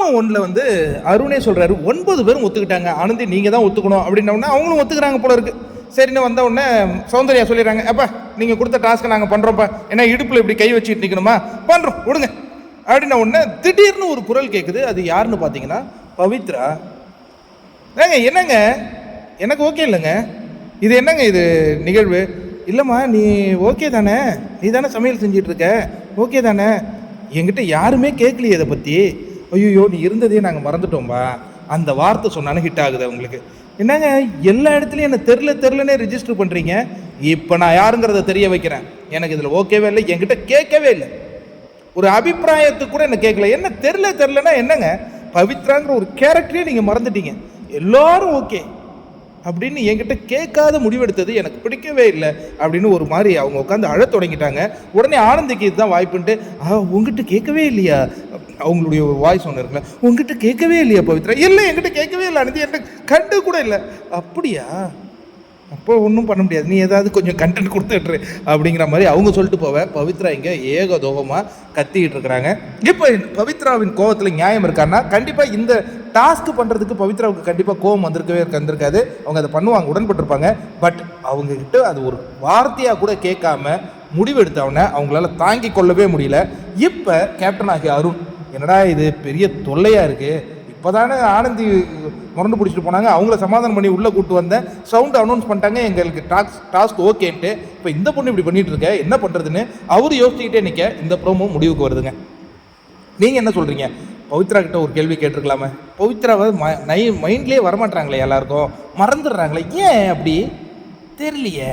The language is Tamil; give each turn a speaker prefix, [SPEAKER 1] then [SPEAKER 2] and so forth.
[SPEAKER 1] ப்ரோமோ 1ல் வந்து அருணே சொல்கிறாரு 9 பேரும் ஒத்துக்கிட்டாங்க, ஆனந்தி நீங்கள் தான் ஒத்துக்கணும் அப்படின்ன உடனே அவங்களும் ஒத்துக்கிறாங்க போல இருக்கு. சரின்னு வந்த உடனே சௌந்தர்யா சொல்லிடுறாங்க, அப்பா நீங்கள் கொடுத்த டாஸ்க்கை நாங்கள் பண்ணுறோம்ப்பா, ஏன்னா இடுப்பில் இப்படி கை வச்சுட்டு நிற்கணுமா, பண்ணுறோம் விடுங்க அப்படின்ன உடனே திடீர்னு ஒரு குரல் கேட்குது. அது யாருன்னு பார்த்தீங்கன்னா பவித்ரா. என்னங்க எனக்கு ஓகே இல்லைங்க, இது என்னங்க இது நிகழ்வு? இல்லைம்மா நீ ஓகே தானே, நீ தானே சமையல் செஞ்சிட்டு இருக்க, ஓகே தானே, என்கிட்ட யாருமே கேட்கலையே இதை பற்றி, ஐயோ நீ இருந்ததையே நாங்கள் மறந்துட்டோம்பா, அந்த வார்த்தை சொன்னாலும் ஹிட் ஆகுது உங்களுக்கு. என்னங்க எல்லா இடத்துலையும் என்ன தெரிலனே ரிஜிஸ்டர் பண்ணுறீங்க, இப்போ நான் யாருங்கிறத தெரிய வைக்கிறேன். எனக்கு இதில் ஓகேவே இல்லை, என்கிட்ட கேட்கவே இல்லை, ஒரு அபிப்பிராயத்துக்கு கூட என்ன கேட்கல. என்ன தெரிலனா என்னங்க, பவித்ராங்கிற ஒரு கேரக்டரே நீங்கள் மறந்துட்டீங்க, எல்லாரும் ஓகே அப்படின்னு என்கிட்ட கேட்காத முடிவெடுத்தது எனக்கு பிடிக்கவே இல்லை அப்படின்னு ஒரு மாதிரி அவங்க உட்காந்து அழ தொடங்கிட்டாங்க. உடனே ஆனந்திக்கு இதுதான் வாய்ப்புன்ட்டு, உங்ககிட்ட கேட்கவே இல்லையா, அவங்களுடைய ஒரு வாய்ஸ் ஒன்று இருக்குல்ல, உங்ககிட்ட கேட்கவே இல்லையா பவித்ரா, இல்லை என்கிட்ட கேட்கவே இல்லை ஆனந்தி, என்கிட்ட கண்டு கூட இல்லை, அப்படியா, அப்போ ஒன்றும் பண்ண முடியாது, நீ ஏதாவது கொஞ்சம் கண்டென்ட் கொடுத்துட்ரு அப்படிங்கிற மாதிரி அவங்க சொல்லிட்டு போவேன். பவித்ரா இங்கே ஏகதோகமாக கத்திக்கிட்டு இருக்கிறாங்க. இப்போ பவித்ராவின் கோவத்தில் நியாயம் இருக்கான்னா கண்டிப்பாக இந்த டாஸ்க் பண்ணுறதுக்கு பவித்ராவுக்கு கண்டிப்பாக கோவம் வந்திருக்காது. அவங்க அதை பண்ணுவாங்க, உடன்பட்டிருப்பாங்க. பட் அவங்கக்கிட்ட அது ஒரு வார்த்தையாக கூட கேட்காம முடிவெடுத்தவனை அவங்களால தாங்கி கொள்ளவே முடியல. இப்போ கேப்டன் ஆகிய அருண், என்னடா இது பெரிய தொல்லையாக இருக்குது, இப்போ தானே ஆனந்தி முரண்டு பிடிச்சிட்டு போனாங்க, அவங்கள சமாதானம் பண்ணி உள்ளே கூப்பிட்டு வந்தேன், சவுண்டு அனௌன்ஸ் பண்ணிட்டாங்க எங்களுக்கு டாஸ்க் ஓகேன்ட்டு, இப்போ இந்த பொண்ணு இப்படி பண்ணிட்டு இருக்க, என்ன பண்ணுறதுன்னு அவர் யோசிச்சுக்கிட்டே நிற்க இந்த ப்ரோமோ முடிவுக்கு வருதுங்க. நீங்கள் என்ன சொல்கிறீங்க? பவித்ரா கிட்ட ஒரு கேள்வி கேட்டிருக்கலாமே, பவித்ராவை மைண்ட்லேயே வரமாட்டாங்களே, எல்லாருக்கும் மறந்துடுறாங்களே, ஏன் அப்படி தெரியலையே.